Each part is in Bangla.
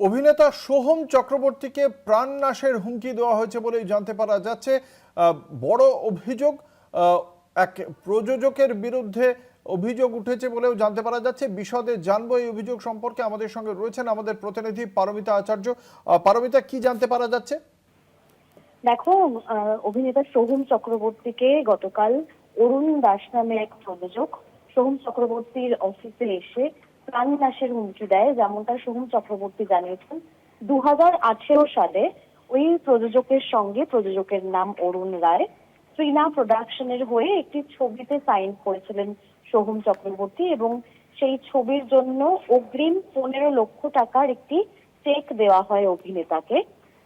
অভিনেতা সোহম চক্রবর্তীকে প্রাণনাশের হুমকি দেওয়া হয়েছে বলেই জানতে পারা যাচ্ছে। বড় অভিযোগ, এক প্রযোজকের বিরুদ্ধে অভিযোগ উঠেছে বলেও জানতে পারা যাচ্ছে। বিশদে জানবো এই অভিযোগ সম্পর্কে। আমাদের সঙ্গে রয়েছেন আমাদের প্রতিনিধি পারমিতা আচার্য। পারমিতা, কি জানতে পারা যাচ্ছে? দেখো, অভিনেতা সোহম চক্রবর্তীকে গতকাল অরুণ দাস নামে এক প্রযোজক সোহম চক্রবর্তীর অফিসে এসে প্রাণনাশের হুমকি দেয়। যেমনটা সোহম চক্রবর্তী জানিয়েছেন, 2018 সালে ওই প্রযোজকের সঙ্গে, প্রযোজকের নাম অরুণ রায়, শ্রীনা প্রোডাকশনের হয়ে একটি ছবিতে সাইন করেছিলেন সোহম চক্রবর্তী, এবং সেই ছবির জন্য অগ্রিম 15 লক্ষ টাকার একটি চেক দেওয়া হয় অভিনেতাকে।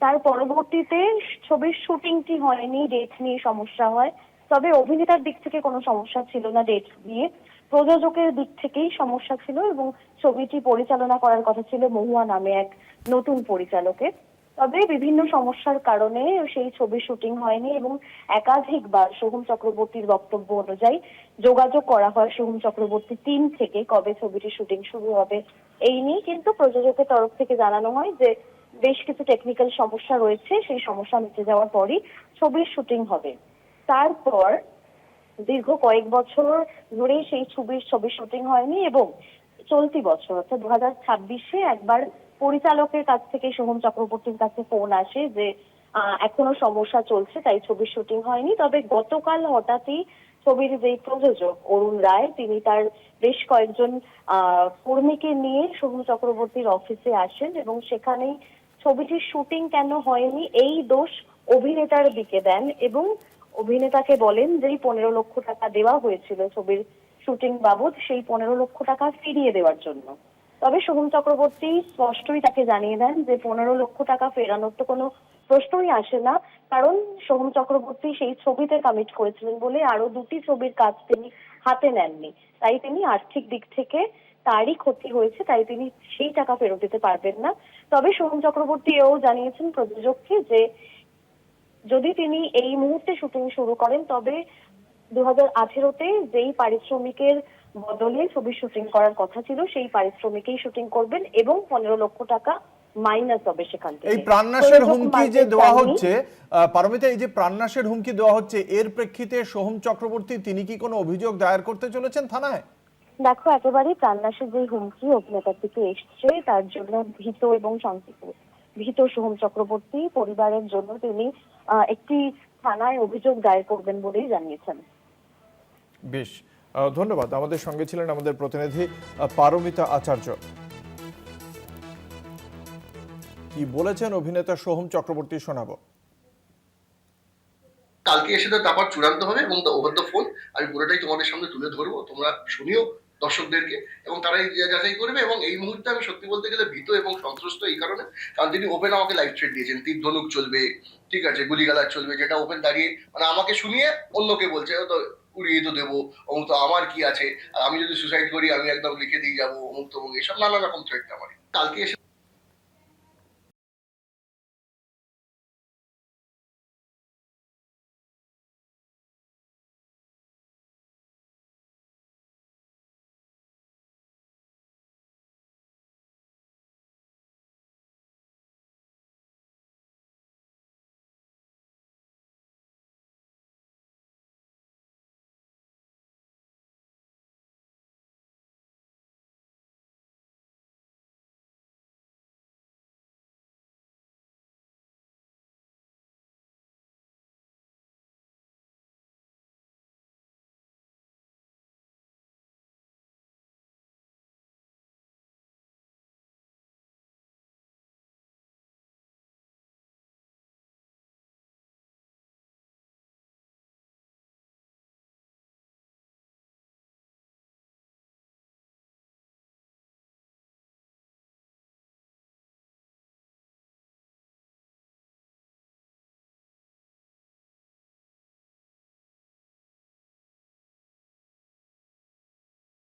তার পরবর্তীতে ছবির শুটিংটি হয়নি, ডেট নিয়ে সমস্যা হয়। তবে অভিনেতার দিক থেকে কোনো সমস্যা ছিল না ডেট নিয়ে, প্রযোজকের দিক থেকেই সমস্যা ছিল, এবং ছবিটি পরিচালনা করার কথা ছিল মহুয়া নামে এক নতুন পরিচালকের। তবে বিভিন্ন সমস্যার কারণে সেই ছবির শুটিং হয়নি, এবং একাধিকবার সোহম চক্রবর্তীর বক্তব্য অনুযায়ী যোগাযোগ করা হয় সোহম চক্রবর্তী টিম থেকে কবে ছবিটির শুটিং শুরু হবে এই নিয়ে, কিন্তু প্রযোজকের তরফ থেকে জানানো হয় যে বেশ কিছু টেকনিক্যাল সমস্যা রয়েছে, সেই সমস্যা মিটে যাওয়ার পরই ছবির শুটিং হবে। তারপর দীর্ঘ কয়েক বছর ধরে সেই ছবির শুটিং হয়নি, এবং চলতি বছর অর্থাৎ 2026-এ একবার পরিচালকের কাছ থেকে সোহম চক্রবর্তীর কাছে ফোন আসে যে এখনো সমস্যা চলছে, তাই ছবির শুটিং হয়নি। তবে গতকাল হঠাৎই ছবির যে প্রযোজক অরুণ রায়, তিনি তার বেশ কয়েকজন কর্মীকে নিয়ে সোহম চক্রবর্তীর অফিসে আসেন, এবং সেখানেই ছবিটির শুটিং কেন হয়নি এই দোষ অভিনেতার দিকে দেন, এবং অভিনেতাকে বলেন যে 15 লক্ষ টাকা দেওয়া হয়েছিল ছবির শুটিং বাবদ, সেই 15 লক্ষ টাকা ফিরিয়ে দেওয়ার জন্য। তবে সোহম চক্রবর্তী স্পষ্টই তাকে জানিয়ে দেন যে 15 লক্ষ টাকা ফেরানোর তো কোনো প্রশ্নই আসে না, কারণ সোহম চক্রবর্তী সেই ছবিতে কমিট করেছিলেন বলে আরো দুটি ছবির কাজ তিনি হাতে নেননি, তাই তিনি আর্থিক দিক থেকে তারই ক্ষতি হয়েছে, তাই তিনি সেই টাকা ফেরত দিতে পারবেন না। তবে সোহম চক্রবর্তী এও জানিয়েছেন প্রযোজককে যে যদি তিনি এই মুহূর্তে শুটিং শুরু করেন, তবে 2018-তে যেই পারিশ্রমিকের বদলে ছবির শুটিং করার কথা ছিল সেই পারিশ্রমিকেই শুটিং করবেন, এবং 15 লক্ষ টাকা মাইনাস হবে সেখান এই থেকে। প্রাণনাশের প্রযোজক হুমকি যে মানতে দেওয়া চাননি। হচ্ছে, পারমিতা, এই যে প্রাণনাশের হুমকি দেওয়া হচ্ছে, এর প্রেক্ষিতে সোহম চক্রবর্তী তিনি কি কোনো অভিযোগ দায়ের করতে চলেছেন থানায়? দেখো, একেবারেই প্রাণনাশের যে হুমকি অভিনেতার দিকে এসছে, তার জন্য ভীত এবং শঙ্কিত ভীত সোহম চক্রবর্তী পরিবারের জন্য তিনি একটি থানায় অভিযোগ দায়ের করবেন বলেই জানিয়েছেন। বেশ, ধন্যবাদ। আমাদের সঙ্গে ছিলেন আমাদের প্রতিনিধি পারমিতা আচার্য। কি বলেছেন অভিনেতা সোহম চক্রবর্তী শোনাবো। কালকে এসে তো ব্যাপার চূড়ান্ত হবে, এবং ওভার দ্য ফোন আমি পুরোটাই তোমাদের সামনে তুলে ধরবো, তোমরা শুনিও দর্শকদেরকে, এবং তারাই যাচাই করবে। এবং এই মুহূর্তে আমি সত্যি বলতে গেলে ভীত এবং সন্ত্রস্ত এই কারণে, কারণ তিনি ওপেন আমাকে লাইভ থ্রেট দিয়েছেন, তীর ধনুক চলবে, ঠিক আছে, গুলিগালাজ চলবে, যেটা ওপেন দাঁড়িয়ে মানে আমাকে শুনিয়ে অন্যকে বলছে তো উড়িয়ে তো দেবো, অমুক তো আমার কি আছে, আর আমি যদি সুসাইড করি আমি একদম লিখে দিয়ে যাবো, অমুক তমুক, এসব নানা রকম থ্রেট আমার। কালকে এসে